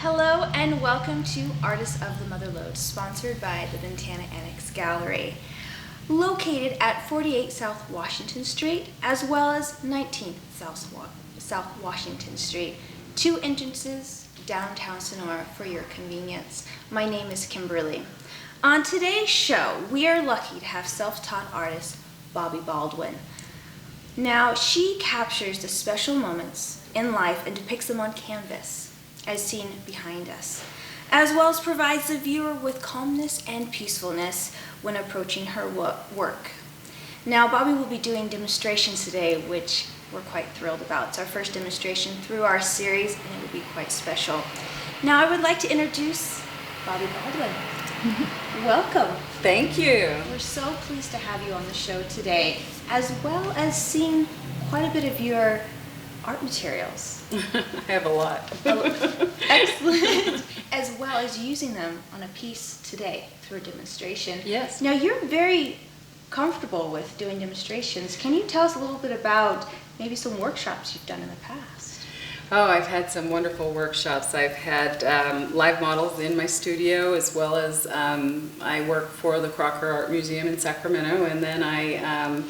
Hello and welcome to Artists of the Mother Lode, sponsored by the Ventana Annex Gallery, located at 48 South Washington Street as well as 19 South Washington Street. Two entrances downtown Sonora for your convenience. My name is Kimberly. On today's show, we are lucky to have self-taught artist Bobbi Baldwin. Now, she captures the special moments in life and depicts them on canvas, as seen behind us, as well as provides the viewer with calmness and peacefulness when approaching her work. Now, Bobbi will be doing demonstrations today, which we're quite thrilled about. It's our first demonstration through our series, and it will be quite special. Now, I would like to introduce Bobbi Baldwin. Welcome. Thank you. We're so pleased to have you on the show today, as well as seeing quite a bit of your art materials. I have a lot. Excellent. As well as using them on a piece today through a demonstration. Yes. Now, you're very comfortable with doing demonstrations. Can you tell us a little bit about maybe some workshops you've done in the past? Oh, I've had some wonderful workshops. I've had live models in my studio, as well as I work for the Crocker Art Museum in Sacramento, and then I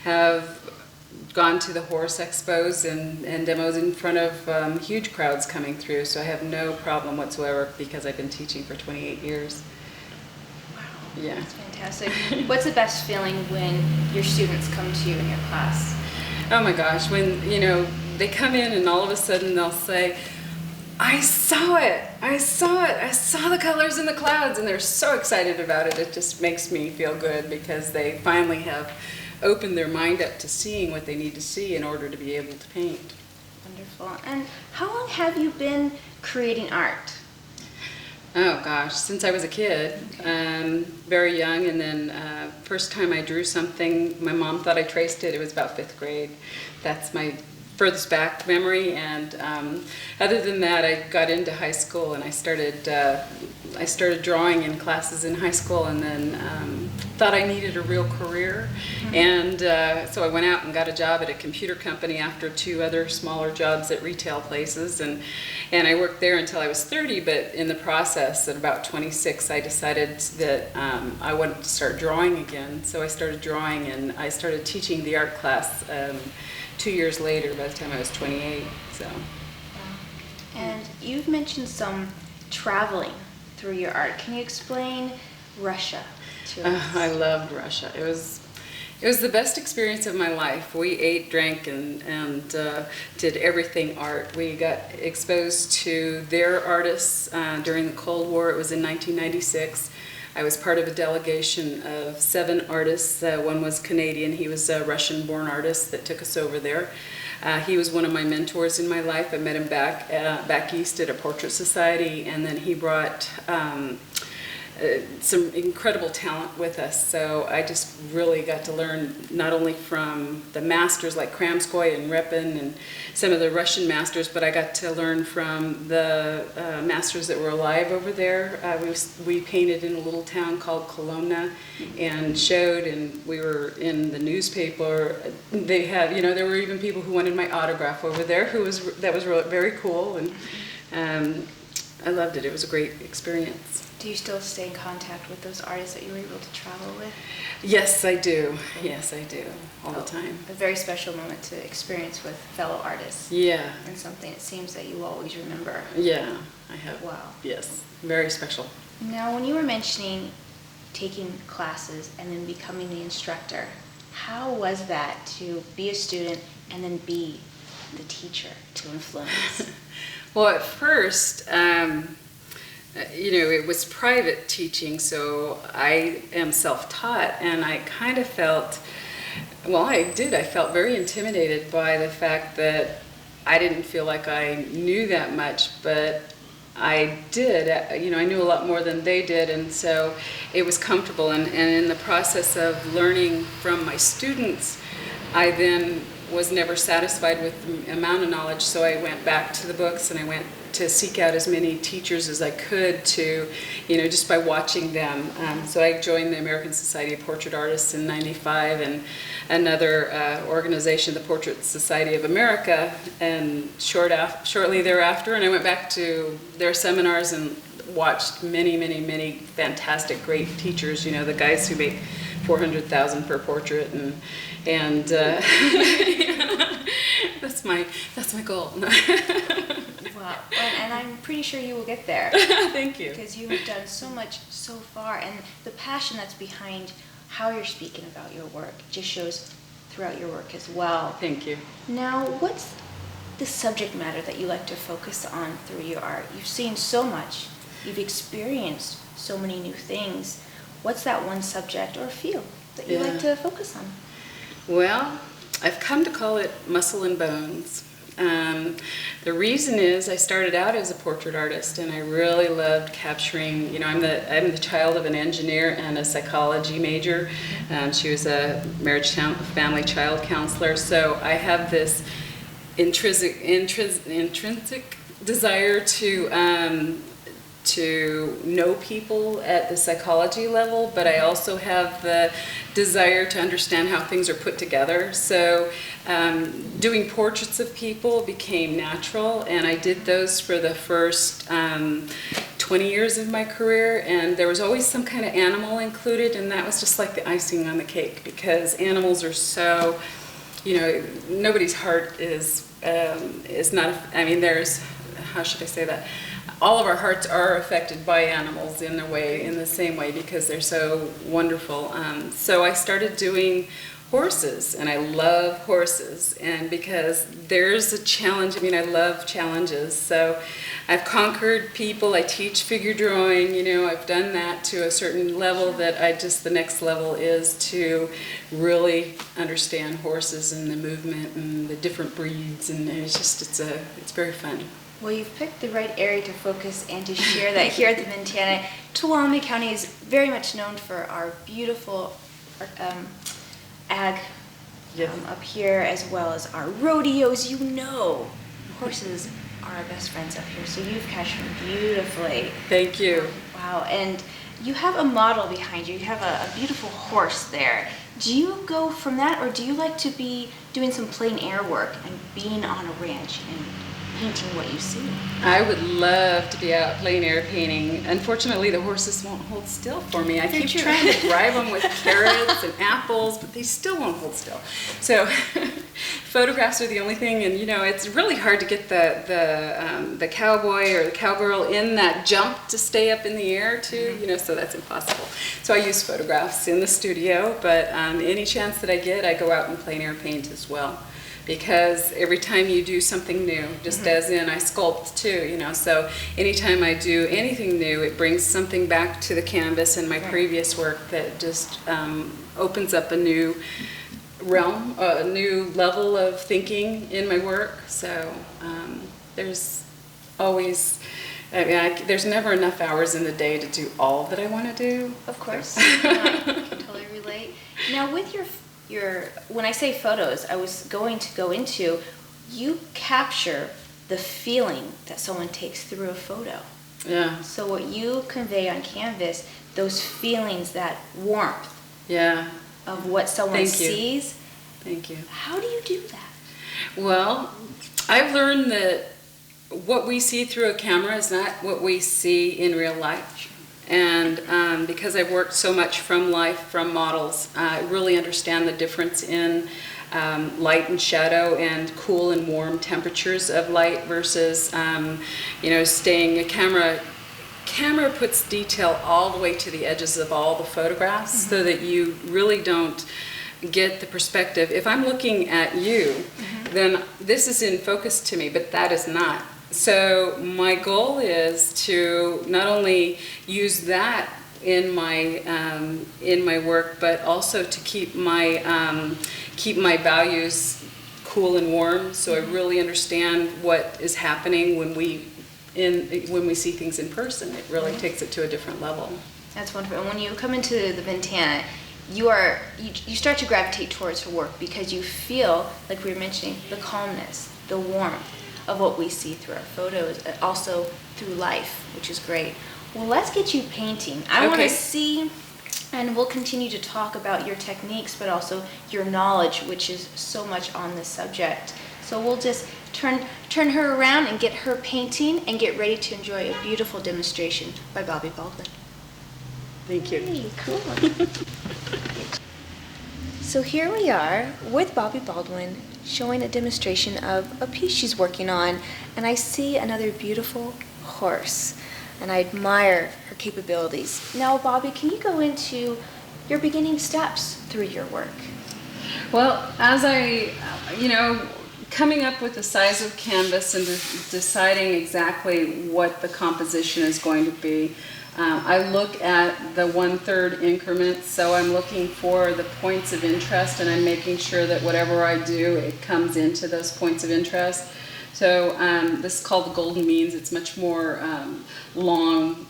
have gone to the horse expos and demos in front of huge crowds coming through, so I have no problem whatsoever because I've been teaching for 28 years. Wow, yeah. That's fantastic. What's the best feeling when your students come to you in your class? Oh my gosh, when they come in and all of a sudden they'll say, I saw it, I saw the colors in the clouds, and they're so excited about it. It just makes me feel good because they finally have open their mind up to seeing what they need to see in order to be able to paint. Wonderful. And how long have you been creating art? Oh gosh, since I was a kid, very young, and then first time I drew something, my mom thought I traced it, it was about 5th grade. That's my furthest back memory, and other than that, I got into high school and I started drawing in classes in high school, and then thought I needed a real career, and so I went out and got a job at a computer company after 2 other smaller jobs at retail places, and I worked there until I was 30, but in the process at about 26 I decided that I wanted to start drawing again, so I started drawing and I started teaching the art class 2 years later, by the time I was 28. So. Wow. And you've mentioned some traveling through your art. Can you explain Russia to us? I loved Russia. It was the best experience of my life. We ate, drank, and did everything art. We got exposed to their artists during the Cold War. It was in 1996. I was part of a delegation of 7 artists. One was Canadian. He was a Russian-born artist that took us over there. He was one of my mentors in my life. I met him back east at a portrait society, and then he brought some incredible talent with us. So I just really got to learn not only from the masters like Kramskoy and Repin and some of the Russian masters, but I got to learn from the masters that were alive over there. We painted in a little town called Kolomna and showed, and we were in the newspaper. They had, there were even people who wanted my autograph over there, that was really, very cool, and I loved it. It was a great experience. Do you still stay in contact with those artists that you were able to travel with? Yes, I do. Yes, I do. All the time. A very special moment to experience with fellow artists. Yeah. And something it seems that you always remember. Yeah, I have. Wow. Yes, very special. Now, when you were mentioning taking classes and then becoming the instructor, how was that to be a student and then be the teacher to influence? Well, at first, it was private teaching, so I am self-taught, and I kind of felt, I felt very intimidated by the fact that I didn't feel like I knew that much, but I did. I knew a lot more than they did, and so it was comfortable, and in the process of learning from my students, I then was never satisfied with the amount of knowledge, so I went back to the books and I went to seek out as many teachers as I could to, just by watching them. So I joined the American Society of Portrait Artists in '95 and another organization, the Portrait Society of America, and shortly thereafter, and I went back to their seminars and watched many fantastic, great teachers, the guys who make $400,000 per portrait, and that's my goal. Wow, and I'm pretty sure you will get there. Thank you. Because you have done so much so far, and the passion that's behind how you're speaking about your work just shows throughout your work as well. Thank you. Now, what's the subject matter that you like to focus on through your art? You've seen so much, you've experienced so many new things. What's that one subject or field that you like to focus on? Well, I've come to call it muscle and bones. The reason is I started out as a portrait artist, and I really loved capturing. I'm the child of an engineer and a psychology major. She was a marriage family child counselor, so I have this intrinsic desire to know people at the psychology level, but I also have the desire to understand how things are put together. So doing portraits of people became natural, and I did those for the first 20 years of my career, and there was always some kind of animal included, and that was just like the icing on the cake, because animals are so, nobody's heart is not, there's, how should I say that? All of our hearts are affected by animals in the same way, because they're so wonderful. So I started doing horses, and I love horses, and because there's a challenge, I love challenges. So I've conquered people, I teach figure drawing, I've done that to a certain level that the next level is to really understand horses and the movement and the different breeds, and it's very fun. Well, you've picked the right area to focus and to share that here at the Ventana. Tuolumne County is very much known for our beautiful ag up here, as well as our rodeos. Horses are our best friends up here, so you've captured them beautifully. Thank you. Wow, and you have a model behind you. You have a beautiful horse there. Do you go from that, or do you like to be doing some plein air work and being on a ranch and painting what you see? I would love to be out plein air painting. Unfortunately, the horses won't hold still for me. I keep trying to drive them with carrots and apples, but they still won't hold still. So photographs are the only thing, and it's really hard to get the cowboy or the cowgirl in that jump to stay up in the air too, so that's impossible. So I use photographs in the studio, but any chance that I get, I go out and plein air paint as well. Because every time you do something new, just as in I sculpt too, so anytime I do anything new, it brings something back to the canvas and my previous work that just opens up a new realm, a new level of thinking in my work. So there's always, there's never enough hours in the day to do all that I want to do. Of course, I can totally relate. Now with your when I say photos, I was going to go into, you capture the feeling that someone takes through a photo. Yeah. So what you convey on canvas, those feelings, that warmth of what someone sees. Thank you. How do you do that? Well, I've learned that what we see through a camera is not what we see in real life. And because I've worked so much from life, from models, I really understand the difference in light and shadow and cool and warm temperatures of light versus, staying a camera puts detail all the way to the edges of all the photographs so that you really don't get the perspective. If I'm looking at you, then this is in focus to me, but that is not. So my goal is to not only use that in my work, but also to keep my values cool and warm. So I really understand what is happening when we see things in person. It really takes it to a different level. That's wonderful. And when you come into the Ventana, you start to gravitate towards her work because you feel, like we were mentioning, the calmness, the warmth of what we see through our photos, also through life, which is great. Well, let's get you painting. I want to see, and we'll continue to talk about your techniques, but also your knowledge, which is so much on this subject. So we'll just turn her around and get her painting and get ready to enjoy a beautiful demonstration by Bobbi Baldwin. Thank you. Hey, cool. So here we are with Bobbi Baldwin showing a demonstration of a piece she's working on, and I see another beautiful horse, and I admire her capabilities. Now, Bobbi, can you go into your beginning steps through your work? Well, as coming up with the size of canvas and deciding exactly what the composition is going to be, I look at the 1/3 increments, so I'm looking for the points of interest, and I'm making sure that whatever I do, it comes into those points of interest. So this is called the golden means. It's much more long.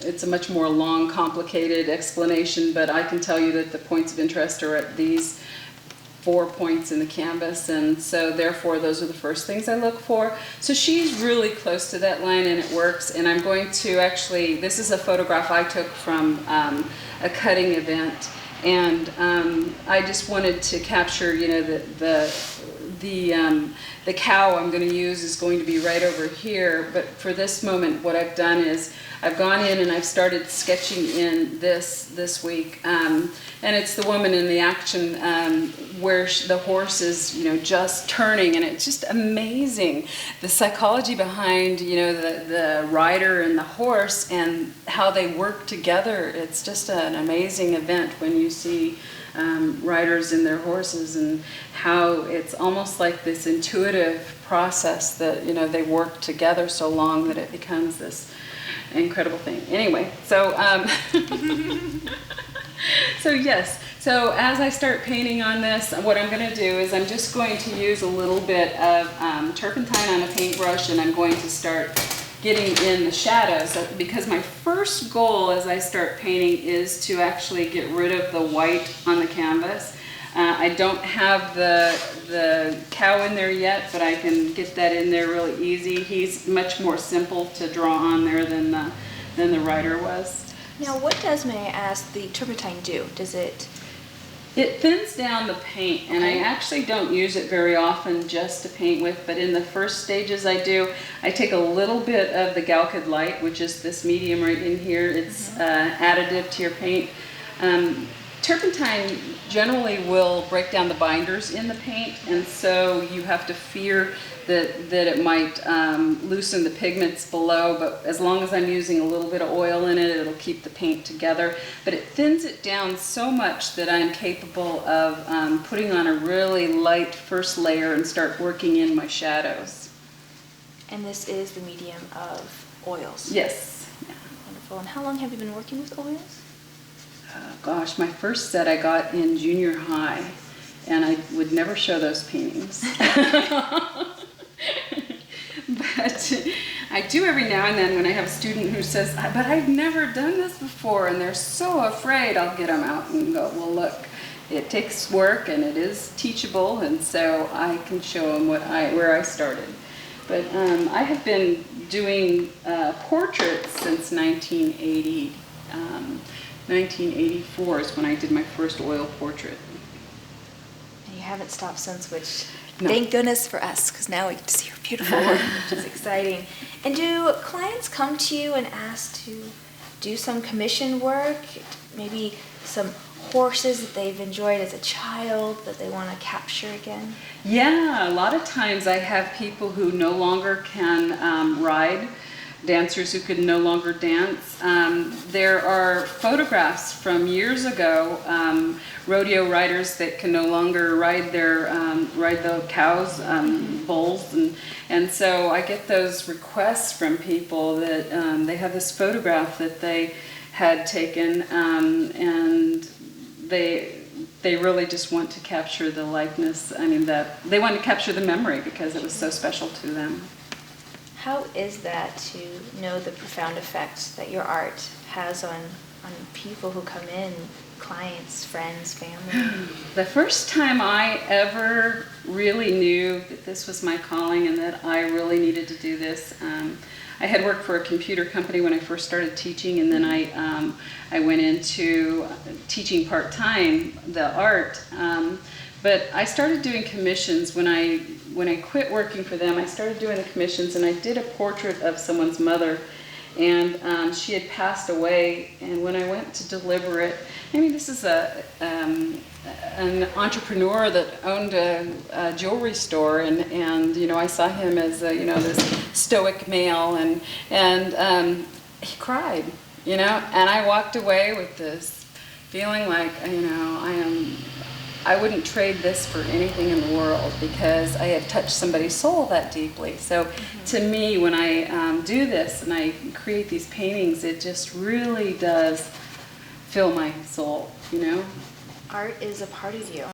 It's a much more long, complicated explanation, but I can tell you that the points of interest are at these 4 points in the canvas, and so therefore those are the first things I look for. So she's really close to that line and it works, and I'm going to actually, this is a photograph I took from a cutting event, and I just wanted to capture, the cow I'm going to use is going to be right over here, but for this moment what I've done is I've gone in and I've started sketching in this week, and it's the woman in the action where the horse is, just turning, and it's just amazing the psychology behind, the rider and the horse and how they work together. It's just an amazing event when you see riders and their horses, and how it's almost like this intuitive process that they work together so long that it becomes this incredible thing. Anyway, so yes, so as I start painting on this, what I'm going to do is I'm just going to use a little bit of turpentine on a paintbrush, and I'm going to start getting in the shadows, because my first goal as I start painting is to actually get rid of the white on the canvas. I don't have the cow in there yet, but I can get that in there really easy. He's much more simple to draw on there than the rider was. Now, what does, may I ask, the turpentine do? Does it... It thins down the paint, and I actually don't use it very often just to paint with, but in the first stages I do. I take a little bit of the Galcid Light, which is this medium right in here. It's additive to your paint. Turpentine generally will break down the binders in the paint, and so you have to fear that it might loosen the pigments below, but as long as I'm using a little bit of oil in it, it'll keep the paint together. But it thins it down so much that I'm capable of putting on a really light first layer and start working in my shadows. And this is the medium of oils? Yes. Yeah. Wonderful. And how long have you been working with oils? Gosh, my first set I got in junior high, and I would never show those paintings. But I do every now and then when I have a student who says, but I've never done this before, and they're so afraid. I'll get them out and go, well, look, it takes work and it is teachable, and so I can show them where I started. But I have been doing portraits since 1980. 1984 is when I did my first oil portrait. And you haven't stopped since, which, no. Thank goodness for us, because now we get to see your beautiful work, which is exciting. And do clients come to you and ask to do some commission work, maybe some horses that they've enjoyed as a child that they want to capture again? Yeah, a lot of times I have people who no longer can ride, dancers who could no longer dance. There are photographs from years ago, rodeo riders that can no longer ride the cows, bulls, and so I get those requests from people that they have this photograph that they had taken, and they really just want to capture the likeness. I mean, they want to capture the memory because it was so special to them. How is that to know the profound effect that your art has on people who come in clients, friends, family? The first time I ever really knew that this was my calling and that I really needed to do this, I had worked for a computer company when I first started teaching, and then I went into teaching part-time the art. But I started doing commissions when I quit working for them. I started doing the commissions, and I did a portrait of someone's mother, and she had passed away. And when I went to deliver it, I mean, this is an entrepreneur that owned a jewelry store, and you know, I saw him as you know, this stoic male, and he cried, you know, and I walked away with this feeling like, you know, I wouldn't trade this for anything in the world, because I had touched somebody's soul that deeply. So to me, when I do this and I create these paintings, it just really does fill my soul, you know. Art is a part of you.